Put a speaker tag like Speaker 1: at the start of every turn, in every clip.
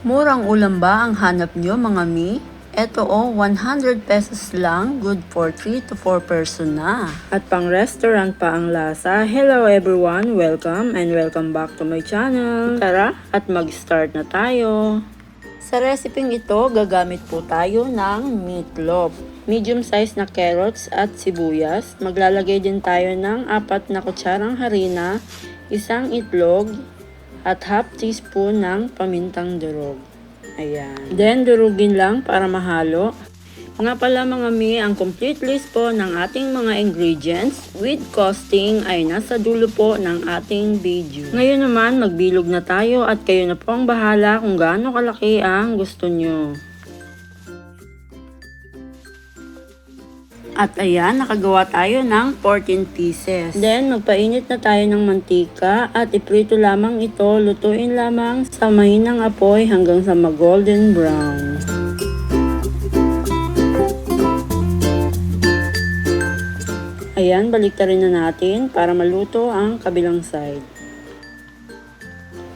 Speaker 1: Murang ulam ba ang hanap nyo mga mi? Eto 100 pesos lang, good for 3 to 4 person na. At pang restaurant pa ang lasa. Hello everyone, welcome and welcome back to my channel. Tara at mag-start na tayo. Sa reseping ito, gagamit po tayo ng meatloaf. Medium size na carrots at sibuyas. Maglalagay din tayo ng 4 na kutsarang harina, isang itlog, at half teaspoon ng pamintang durog. Ayan. Then, durugin lang para mahalo. Nga pala mga mi, ang complete list po ng ating mga ingredients with costing ay nasa dulo po ng ating video. Ngayon naman, magbilog na tayo at kayo na po ang bahala kung gaano kalaki ang gusto nyo. At ayan, nakagawa tayo ng 14 pieces. Then, magpainit na tayo ng mantika at iprito lamang ito. Lutuin lamang sa mahinang apoy hanggang sa mag-golden brown. Ayan, baliktarin na natin para maluto ang kabilang side.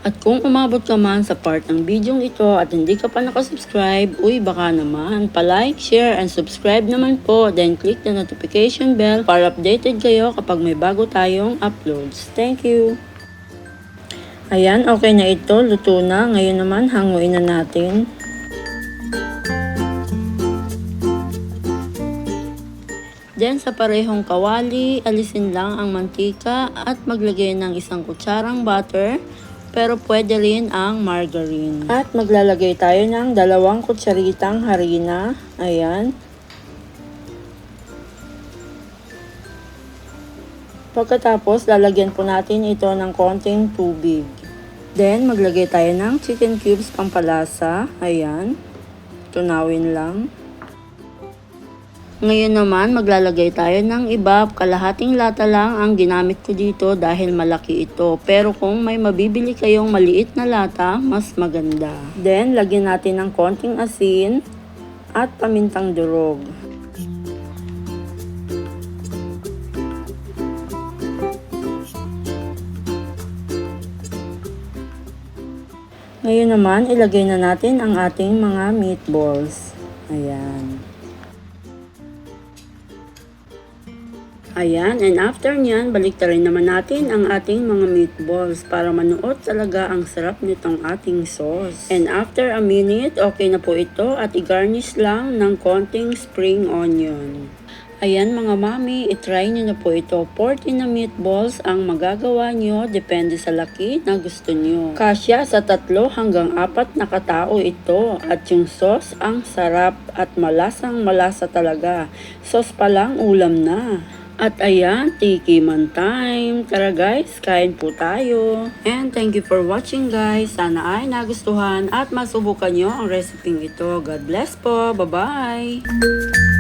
Speaker 1: At kung umabot ka man sa part ng video ito at hindi ka pa nakasubscribe, uy baka naman, pa-like, share, and subscribe naman po. Then click the notification bell para updated kayo kapag may bago tayong uploads. Thank you! Ayan, okay na ito. Luto na. Ngayon naman, hanguin na natin. Then sa parehong kawali, alisin lang ang mantika at maglagay ng isang kutsarang butter. Pero pwede rin ang margarine. At maglalagay tayo ng 2 kutsaritang harina. Ayan. Pagkatapos, lalagyan po natin ito ng konting tubig. Then, maglagay tayo ng chicken cubes pampalasa. Ayan. Tunawin lang. Ngayon naman, maglalagay tayo ng iba. Kalahating lata lang ang ginamit ko dito dahil malaki ito. Pero kung may mabibili kayong maliit na lata, mas maganda. Then, lagyan natin ng konting asin at pamintang durog. Ngayon naman, ilagay na natin ang ating mga meatballs. Ayan. Ayan, and after nyan, baliktarin naman natin ang ating mga meatballs para manuot talaga ang sarap nitong ating sauce. And after a minute, okay na po ito at i-garnish lang ng konting spring onion. Ayan mga mami, itry nyo na po ito. 14 na meatballs ang magagawa nyo, depende sa laki na gusto nyo. Kasya sa 3 hanggang 4 na katao ito. At yung sauce, ang sarap at malasang malasa talaga. Sauce pa lang, ulam na. At ayan, tikiman time. Tara guys, kain po tayo. And thank you for watching guys. Sana ay nagustuhan at masubukan nyo ang recipe ito. God bless po. Bye-bye!